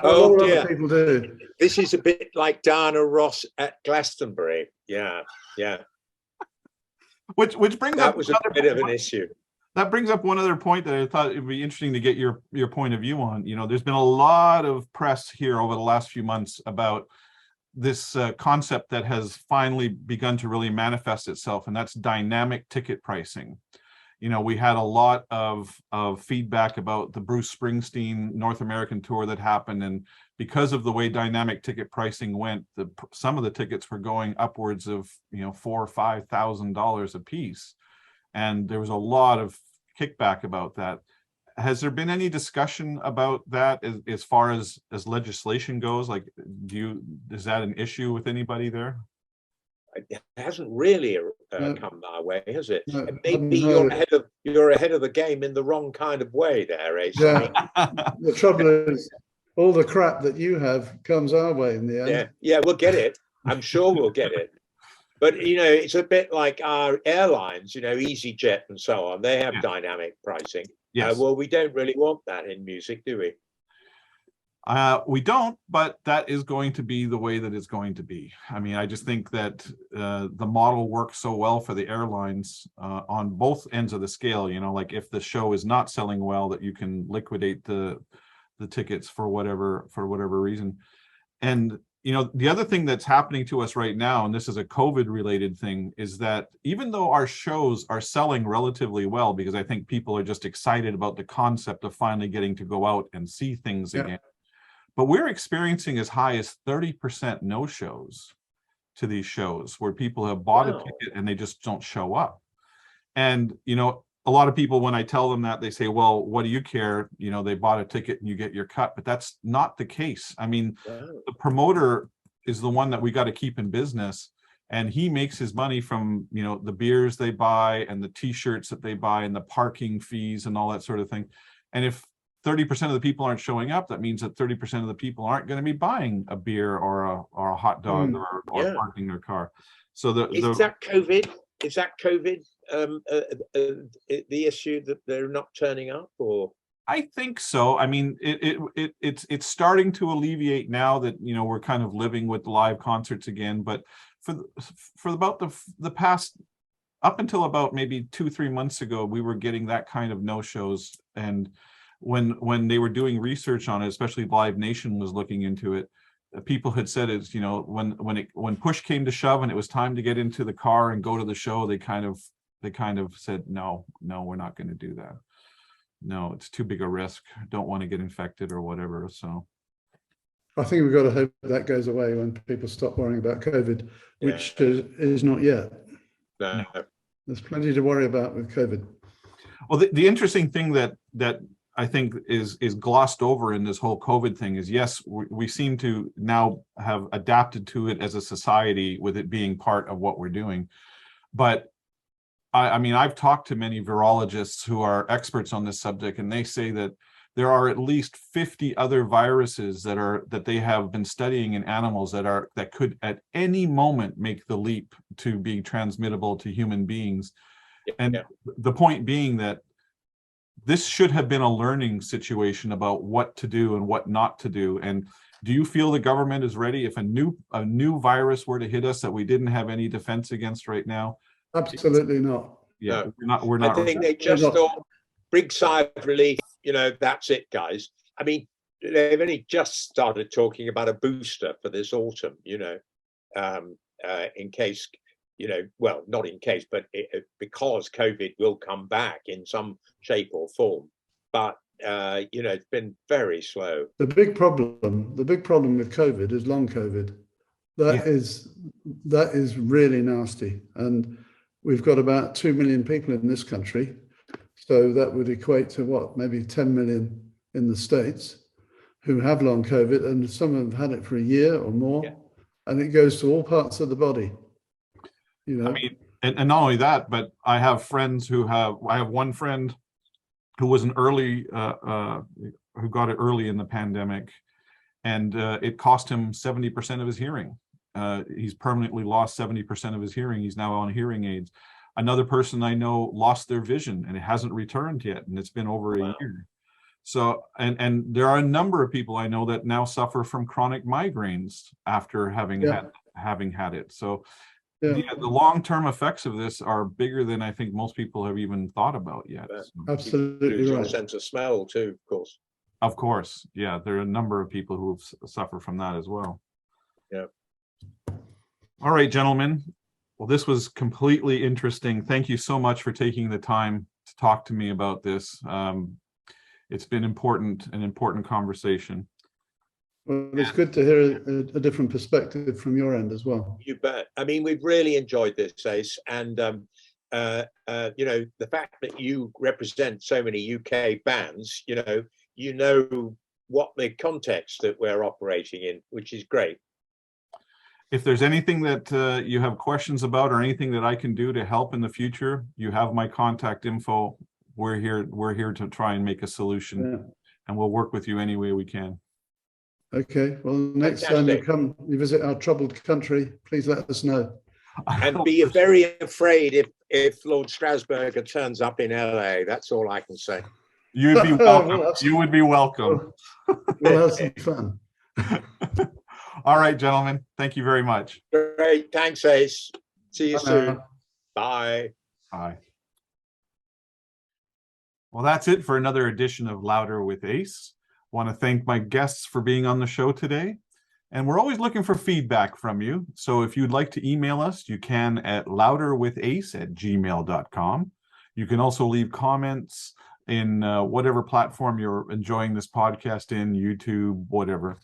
Speaker 2: Oh dear.
Speaker 3: People do.
Speaker 2: This is a bit like Diana Ross at Glastonbury. Yeah.
Speaker 1: Which brings
Speaker 2: that
Speaker 1: up
Speaker 2: was a bit of an issue.
Speaker 1: That brings up one other point that I thought it'd be interesting to get your point of view on. You know, there's been a lot of press here over the last few months about this concept that has finally begun to really manifest itself, and that's dynamic ticket pricing. You know, we had a lot of feedback about the Bruce Springsteen North American tour that happened, and because of the way dynamic ticket pricing went, some of the tickets were going upwards of $4,000 or $5,000 a piece. And there was a lot of kickback about that. Has there been any discussion about that as far as legislation goes? Like, is that an issue with anybody there?
Speaker 2: It hasn't really come our way, has it?
Speaker 3: No,
Speaker 2: maybe you're ahead of the game in the wrong kind of way there, eh?
Speaker 3: Yeah. The trouble is, all the crap that you have comes our way in the end.
Speaker 2: Yeah, we'll get it. I'm sure we'll get it. But, you know, it's a bit like our airlines, you know, EasyJet and so on. They have dynamic pricing.
Speaker 1: Yes.
Speaker 2: Well, we don't really want that in music, do we?
Speaker 1: We don't, but that is going to be the way that it's going to be. I mean, I just think that the model works so well for the airlines on both ends of the scale. You know, like if the show is not selling well, that you can liquidate the tickets for whatever reason. And you know, the other thing that's happening to us right now, and this is a COVID related thing, is that even though our shows are selling relatively well, because I think people are just excited about the concept of finally getting to go out and see things again, but we're experiencing as high as 30% no shows to these shows, where people have bought a ticket and they just don't show up. And, you know, a lot of people, when I tell them that, they say, well, what do you care? You know, they bought a ticket and you get your cut, but that's not the case. I mean, the promoter is the one that we got to keep in business, and he makes his money from, you know, the beers they buy and the t-shirts that they buy and the parking fees and all that sort of thing. And if 30% of the people aren't showing up, that means that 30% of the people aren't going to be buying a beer or a hot dog or parking their car. So is
Speaker 2: that COVID? Is that COVID the issue that they're not turning up, or?
Speaker 1: I think so. I mean, it's starting to alleviate now that, you know, we're kind of living with live concerts again. But for about the past, up until about maybe 2-3 months ago, we were getting that kind of no shows. And when they were doing research on it, especially Live Nation was looking into it, people had said it's, you know, when push came to shove and it was time to get into the car and go to the show, they kind of said, no, we're not going to do that. No, it's too big a risk. Don't want to get infected or whatever. So
Speaker 3: I think we've got to hope that goes away when people stop worrying about COVID, which is not yet.
Speaker 2: No.
Speaker 3: There's plenty to worry about with COVID.
Speaker 1: Well, the interesting thing that I think is glossed over in this whole COVID thing is, yes, we seem to now have adapted to it as a society, with it being part of what we're doing. But I mean, I've talked to many virologists who are experts on this subject, and they say that there are at least 50 other viruses that they have been studying in animals that could at any moment make the leap to being transmittable to human beings. And the point being that this should have been a learning situation about what to do and what not to do. And do you feel the government is ready if a new virus were to hit us that we didn't have any defense against right now?
Speaker 3: Absolutely not.
Speaker 1: Yeah,
Speaker 2: No.
Speaker 1: we're not.
Speaker 2: I think they just thought, big sigh of relief, that's it, guys. I mean, they've only just started talking about a booster for this autumn, in case, well, not in case, but because COVID will come back in some shape or form. But, it's been very slow.
Speaker 3: The big problem with COVID is long COVID. That is really nasty. And we've got about 2 million people in this country. So that would equate to what, maybe 10 million in the States who have long COVID, and some have had it for a year or more, and it goes to all parts of the body.
Speaker 1: I mean, and not only that, but I have one friend who was an early, who got it early in the pandemic, and it cost him 70% of his hearing. He's permanently lost 70% of his hearing. He's now on hearing aids. Another person I know lost their vision and it hasn't returned yet, and it's been over a year. So, and there are a number of people I know that now suffer from chronic migraines after having had it. So, the long-term effects of this are bigger than I think most people have even thought about yet.
Speaker 3: Absolutely right.
Speaker 2: Sense of smell too, of course.
Speaker 1: Of course, yeah. There are a number of people who suffer from that as well.
Speaker 2: Yeah.
Speaker 1: All right, gentlemen. Well, this was completely interesting. Thank you so much for taking the time to talk to me about this. It's been an important conversation.
Speaker 3: Well, it's good to hear a different perspective from your end as well.
Speaker 2: You bet. I mean, we've really enjoyed this, Ace, and the fact that you represent so many UK bands, you know what the context that we're operating in, which is great.
Speaker 1: If there's anything that you have questions about or anything that I can do to help in the future, you have my contact info. We're here to try and make a solution, and we'll work with you any way we can.
Speaker 3: Okay. Well, next time you visit our troubled country, please let us know.
Speaker 2: And be very afraid if Lord Strasburger turns up in LA. That's all I can say.
Speaker 1: You'd be welcome. You would be welcome.
Speaker 3: We'll have some fun.
Speaker 1: All right, gentlemen. Thank you very much.
Speaker 2: Great. Thanks, Ace. See you soon. Bye.
Speaker 1: Bye. Well, that's it for another edition of Louder with Ace. I want to thank my guests for being on the show today. And we're always looking for feedback from you. So if you'd like to email us, you can at louderwithace@gmail.com. You can also leave comments in whatever platform you're enjoying this podcast in, YouTube, whatever.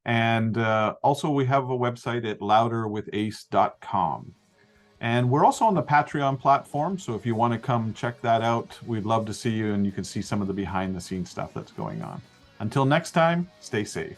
Speaker 1: And also we have a website at louderwithace.com. And we're also on the Patreon platform. So if you want to come check that out, we'd love to see you, and you can see some of the behind the scenes stuff that's going on. Until next time, stay safe.